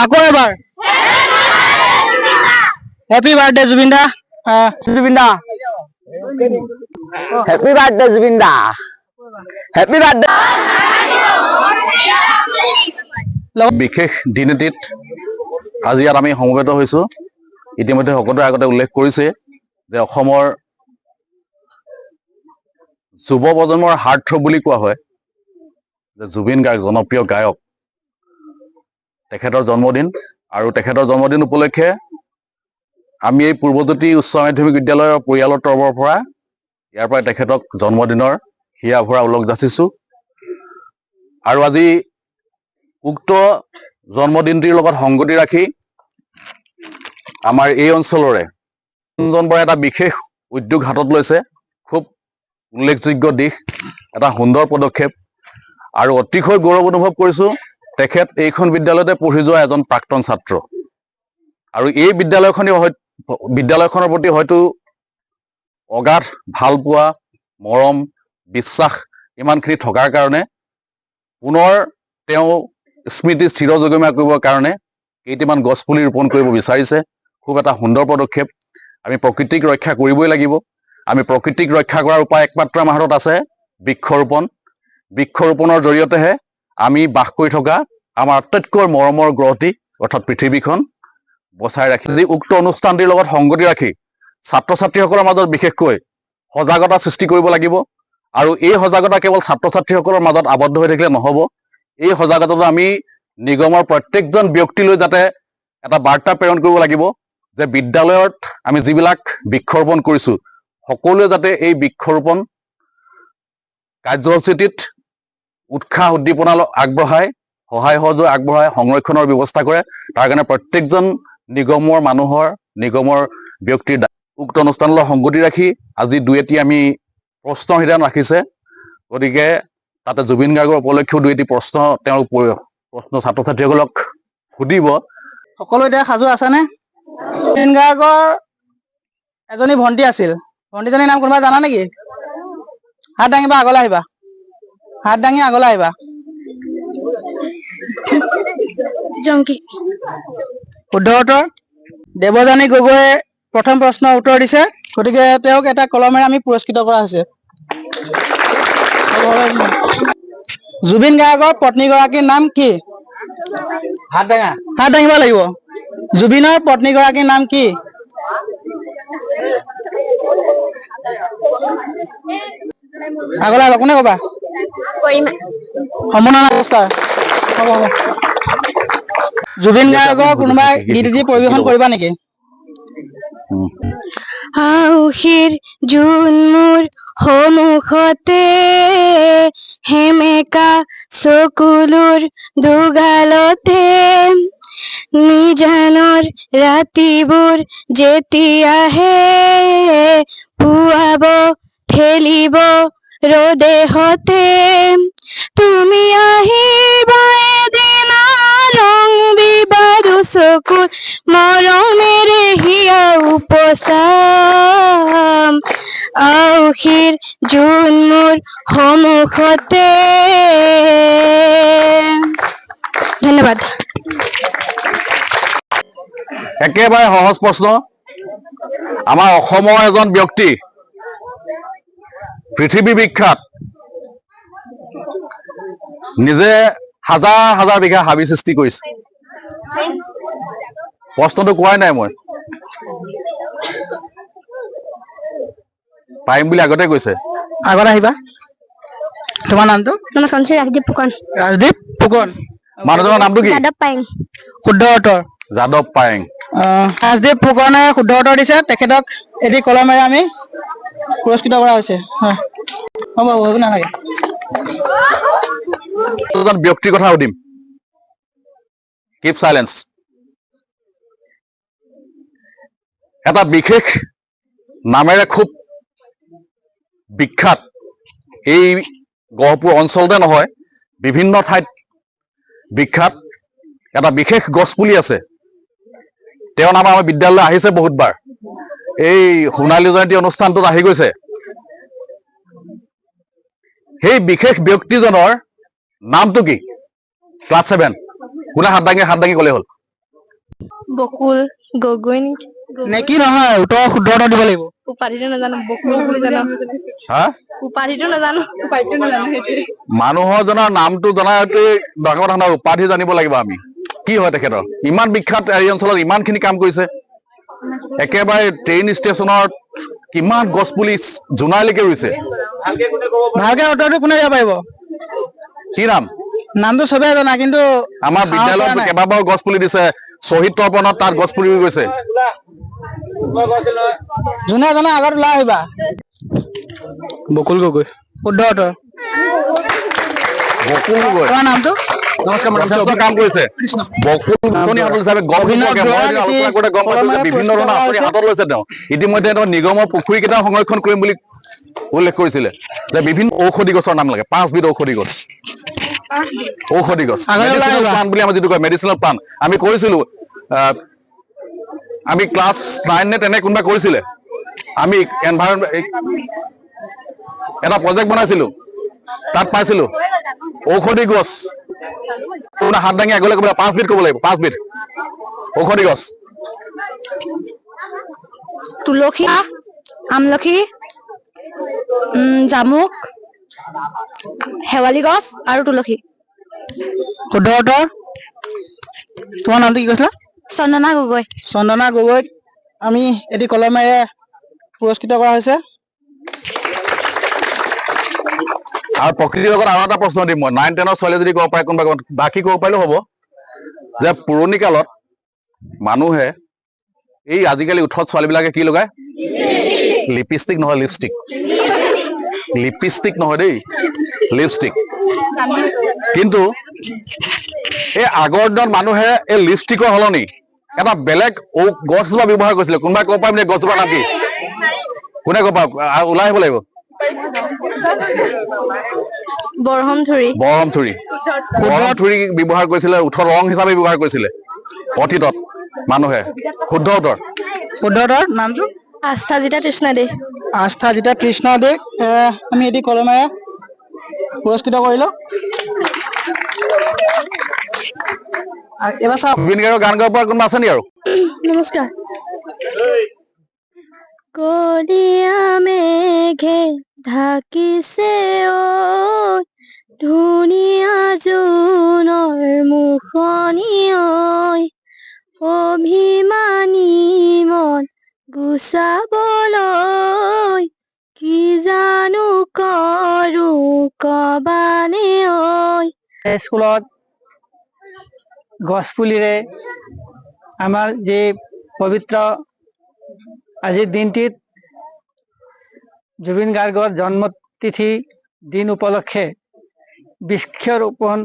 আকৌ এবাৰ happy birthday Zubeen দা। জুবিন দা happy birthday Zubeen দা happy birthday. বিশেষ দিন এটিত আজি ইয়াত আমি সমবেত হৈছো। ইতিমধ্যে সকলোৰে আগতে উল্লেখ কৰিছে যে অসমৰ যুৱ প্ৰজন্মৰ হাৰ্টথ্ৰব বুলি কোৱা হয় যে জুবিন গাৰ্গ জনপ্ৰিয় গায়ক, তেখেতৰ জন্মদিন আৰু তেখেতৰ জন্মদিন উপলক্ষে আমি এই পূৰ্বজ্যোতি উচ্চ মাধ্যমিক বিদ্যালয়ৰ পৰিয়ালৰ তৰফৰ পৰা ইয়াৰ পৰা তেখেতক জন্মদিনৰ হিয়া ভৰা ওলগ যাচিছো। আৰু আজি উক্ত জন্মদিনটিৰ লগত সংগতি ৰাখি আমাৰ এই অঞ্চলৰে ৰঞ্জন বৰাই এটা বিশেষ উদ্যোগ হাতত লৈছে। খুব উল্লেখযোগ্য দিশ, এটা সুন্দৰ পদক্ষেপ আৰু অতিশয় গৌৰৱ অনুভৱ কৰিছো। তেখেত এইখন বিদ্যালয়তে পঢ়ি যোৱা এজন প্ৰাক্তন ছাত্ৰ আৰু এই বিদ্যালয়খনৰ প্ৰতি হয়তো অগাধ ভাল পোৱা, মৰম, বিশ্বাস ইমানখিনি থকাৰ কাৰণে পুনৰ তেওঁ স্মৃতি চিৰজীৱমীয়া কৰিবৰ কাৰণে কেইটামান গছপুলি ৰোপণ কৰিব বিচাৰিছে। খুব এটা সুন্দৰ পদক্ষেপ। আমি প্ৰকৃতিক ৰক্ষা কৰিবই লাগিব। আমি প্ৰকৃতিক ৰক্ষা কৰাৰ উপায় একমাত্ৰ আমাৰ হাতত আছে, বৃক্ষৰোপণ। বৃক্ষৰোপণৰ জৰিয়তেহে আমি বাস কৰি থকা আমাৰ আটাইতকৈ মৰমৰ গ্ৰহটি অৰ্থাৎ পৃথিৱীখন বচাই ৰাখি উক্ত অনুষ্ঠানটিৰ লগত সংগতি ৰাখি ছাত্ৰ ছাত্ৰীসকলৰ মাজত বিশেষকৈ সজাগতা সৃষ্টি কৰিব লাগিব। আৰু এই সজাগতা কেৱল ছাত্ৰ ছাত্ৰীসকলৰ মাজত আবদ্ধ হৈ থাকিলে নহ'ব। এই সজাগতাটো আমি নিগমৰ প্ৰত্যেকজন ব্যক্তিলৈ যাতে এটা বাৰ্তা প্ৰেৰণ কৰিব লাগিব যে বিদ্যালয়ত আমি যিবিলাক বৃক্ষৰোপণ কৰিছো সকলোৱে যাতে এই বৃক্ষৰোপণ কাৰ্যসূচীটিত উৎসাহ উদ্দীপনা আগবঢ়ায়, সহায় সহযোগ আগবঢ়ায়, সংৰক্ষণৰ ব্যৱস্থা কৰে। তাৰ কাৰণে প্ৰত্যেকজন নিগমৰ ব্যক্তিৰ উক্ত অনুষ্ঠানলৈ সংগতি ৰাখি আজি দুই এটি আমি প্ৰশ্ন সিদ্ধান্ত ৰাখিছে। গতিকে তাতে জুবিন গাৰ্গৰ উপলক্ষেও দুই এটি প্ৰশ্ন ছাত্ৰ ছাত্ৰীসকলক সুধিব। সকলো এতিয়া সাজু আছেনে? জুবিন গাৰ্গৰ এজনী ভণ্টি আছিল, ভণ্টিজনীৰ নাম কোনোবা জানা নেকি? হাত দাঙিবা, আগলৈ আহিবা, হাত দাঙি আগলৈ আহিবা। জংকি। শুদ্ধ উত্তৰ। দেৱযানী গগৈয়ে প্ৰথম প্ৰশ্নৰ উত্তৰ দিছে, গতিকে তেওঁক এটা কলমেৰে আমি পুৰস্কৃত কৰা হৈছে। জুবিন গাৰ্গৰ পত্নীগৰাকীৰ নাম কি? হাত দাঙিব লাগিব। জুবিনৰ পত্নীগৰাকীৰ নাম কি? আগলৈ আহিবা, কোনে ক'বা? সম্পূৰ্ণ নমস্কাৰ। হ'ব। জুবিন গাৰ্গৰ কোনোবাই গীত এটি পৰিৱেশন কৰিবা নেকি? আউসীৰ জোন মোৰ সন্মুখতে, হেমেকা চকুলোৰ দুগালতে, নিজানৰ ৰাতিবোৰ যেতিয়াহে পুৱাব ঠেলিব ৰদেহতে, তুমি আহিবা এদিনা ৰং দিবা দুচকুৰ মৰমেৰে হিয়া উপচাম, আউসীৰ জোন মোৰ সন্মুখতে। ধন্যবাদ। একেবাৰে সহজ প্ৰশ্ন। আমাৰ অসমৰ এজন ব্যক্তি, পৃথিৱী বিখ্যাত, নিজে হাজাৰ হাজাৰ বিঘা হাবি সৃষ্টি কৰিছে। প্ৰশ্নটো কোৱাই নাই মই, পাৰিম বুলি আগতে কৈছে। আগত আহিবা। তোমাৰ নামটো? নমস্কাৰ, ৰাজদীপ ফুকন। ৰাজদীপ ফুকন। মানুহজনৰ নামটো কি? যাদৱ পায়েং। শুদ্ধ উত্তৰ। যাদৱ পায়েং। ৰাজদীপ ফুকনে শুদ্ধ উত্তৰ দিছে। তেখেতক এটি কলমেৰে আমি পুৰস্কৃত কৰা হৈছে। হ'ব নালাগে। এজন ব্যক্তিৰ কথা সুধিম, কিপ চাইলেন্স। এটা বিশেষ নামেৰে খুব বিখ্যাত, এই গহপুৰ অঞ্চলতে নহয় বিভিন্ন ঠাইত বিখ্যাত এটা বিশেষ গছপুলি আছে। তেওঁৰ নাম আমাৰ বিদ্যালয়লৈ আহিছে বহুতবাৰ। এই সোণালী জয়ন্তী অনুষ্ঠানটোত আহি গৈছে। সেই বিশেষ ব্যক্তিজনৰ নামটো কি? ক্লাছ 7। কোনে হাত দাঙি ক'লে হ'ল? বকুল গগৈ নে কি নহয় উত্তৰ শুদ্ধ উত্তৰ দিব লাগিব উপাধিটো নাজানো বকুল বুলি জানো হা উপাধিটো নাজানো সেইটোৱে মানুহৰ জনাৰ নামটো জনাটো ডাঙৰ কথা নহয়, উপাধি জানিব লাগিব আমি কি হয় তেখেতৰ ইমান বিখ্যাত এই অঞ্চলত ইমানখিনি কাম কৰিছে একেবাৰে ট্ৰেইন ষ্টেচনত কিমান গছ পুলি জোনাইলৈকে ৰুইছে ভালকে উত্তৰটো কোনে দিব পাৰিব কি নাম নামটো চবেই জনা কিন্তু আমাৰ বিদ্যালয়ত কেইবাবাৰো গছ পুলি দিছে শ্বহীদ তৰ্পণত তাত গছ পুলি ৰুই গৈছে যোনে জনা আগত ওলাই আহিবা বকুল গগৈ শুদ্ধ উত্তৰ বকুল গগৈ তোমাৰ নামটো যথেষ্ট কাম কৰিছে বকুল আঁচনি হাতত হিচাপে গম সম্পৰ্কে মই যদি আলোচনা কৰোঁতে গম পাইছো যে বিভিন্ন ধৰণৰ আঁচনি হাতত লৈছে তেওঁ ইতিমধ্যে তেওঁ নিগমৰ পুখুৰী কেইটা সংৰক্ষণ কৰিম বুলি উল্লেখ কৰিছিলে যে বিভিন্ন ঔষধি গছৰ নাম লাগে 5 বিধ ঔষধি গছ মেডিচিনেল প্লান্ট বুলি আমাৰ যিটো কয় মেডিচিনেল প্লান্ট আমি কৰিছিলো আমি ক্লাছ 9 নে তেনে কোনোবা কৰিছিলে আমি এনভাইৰনমেন্ট এটা প্ৰজেক্ট বনাইছিলো তাত পাইছিলো ঔষধি গছ আপোনাৰ হাত দাঙি আগলৈ ক'ব 5 বিধ ক'ব লাগিব 5 বিধ ঔষধি গছ তুলসী আমলখি জামুক শেৱালি গছ আৰু তুলসী শুদ্ধ উত্তৰ তোমাৰ নামটো কি কৈছিলা চন্দনা গগৈ চন্দনা গগৈক আমি এটি কলমেৰে পুৰস্কৃত কৰা হৈছে আৰু প্ৰকৃতিৰ লগত আৰু এটা প্ৰশ্ন দিম মই 9-10 ছোৱালীয়ে যদি ক'ব পাৰে কোনোবা বাকী ক'ব পাৰিলেও হ'ব যে পুৰণি কালত মানুহে এই আজিকালি উঠত ছোৱালীবিলাকে কি লগায় লিপষ্টিক নহয় লিপষ্টিক নহয় দেই লিপষ্টিক কিন্তু এই আগৰ দিনত মানুহে এই লিপষ্টিকৰ সলনি এটা বেলেগ গছজোপা ব্যৱহাৰ কৰিছিলে কোনোবাই ক'ব পাৰিম নে গছজোপাৰ নাম কি কোনে ক'ব ওলাই আহিব লাগিব বৰহমথুৰি বৰহমথুৰি ব্যৱহাৰ কৰিছিলে উঠৰ ৰং হিচাপে ব্যৱহাৰ কৰিছিলে অতীতত মানুহে শুদ্ধ উত্তৰ নামটো আস্থাজিতা তৃষ্ণা দে আস্থাজিতা তৃষ্ণা দে আমি এটি কলমেৰে পুৰস্কৃত কৰিলো আৰু এবাৰ চাওক জুবিন গাৰ্গৰ গান গাব পৰা কোনোবা আছে নেকি আৰু নমস্কাৰ কলীয়া মেঘে ঢাকিছে ঐ ধুনীয়া জোনৰ মুখনি ঐ অভিমানী মন গুচাবলৈ কি জানো কৰো কবানে ঐ স্কুলত গছ পুলিৰে আমাৰ যি পবিত্ৰ আজিৰ দিনটিত জুবিন গাৰ্গৰ জন্মতিথি দিন উপলক্ষে বৃক্ষৰোপণ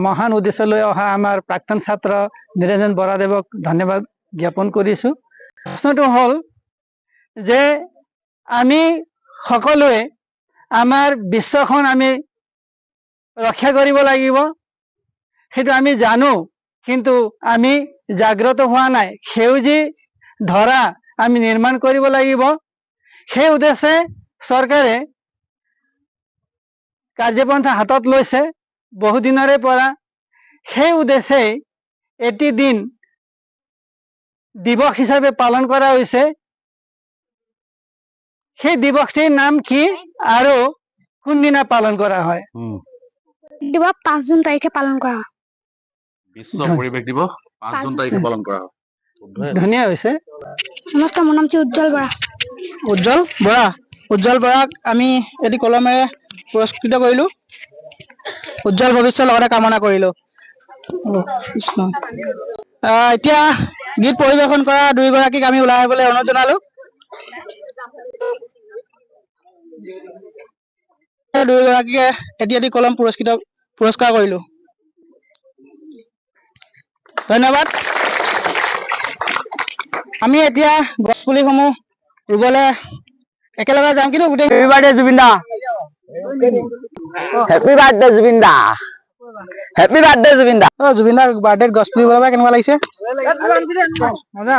মহান উদ্দেশ্যলৈ অহা আমাৰ প্ৰাক্তন ছাত্ৰ নিৰঞ্জন বৰাদেৱক ধন্যবাদ জ্ঞাপন কৰিছোঁ প্ৰশ্নটো হ'ল যে আমি সকলোৱে আমাৰ বিশ্বখন আমি ৰক্ষা কৰিব লাগিব সেইটো আমি জানো কিন্তু আমি জাগ্ৰত হোৱা নাই সেউজী ধৰা আমি নিৰ্মাণ কৰিব লাগিব সেই উদ্দেশ্যে চৰকাৰে কাৰ্যপন্থা হাতত লৈছে বহুদিনৰে পৰা সেই উদ্দেশ্যে এটি দিন দিৱস হিচাপে পালন কৰা হৈছে সেই দিৱসটিৰ নাম কি আৰু কোনদিনা পালন কৰা হয় দিৱস 5 জুন তাৰিখে পালন কৰা হয় বিশ্ব পৰিৱেশ দিৱস 5 জুন তাৰিখে পালন কৰা হয় ধুনীয়া হৈছে নমস্কাৰ মোৰ নাম উজ্জ্বল বৰা উজ্জ্বল বৰাক আমি এটি কলমেৰে পুৰস্কৃত কৰিলো উজ্জ্বল ভৱিষ্যতৰ লগতে কামনা কৰিলো এতিয়া গীত পৰিৱেশন কৰা দুইগৰাকীক আমি ওলাই আহিবলৈ অনুৰোধ জনালো দুইগৰাকীকে এটি এটি কলম পুৰস্কাৰ কৰিলো ধন্যবাদ আমি এতিয়া গছ পুলিসমূহ ৰুবলৈ একেলগে যাম কিন্তু গোটেই হেপী বাৰ্থডে জুবিন দা হেপী বাৰ্থডে জুবিন দা হেপী বাৰ্থডে জুবিন দা জুবিন দাৰ বাৰ্থডেত গছ পুলি ৰুবলৈ কেনেকুৱা লাগিছে মজা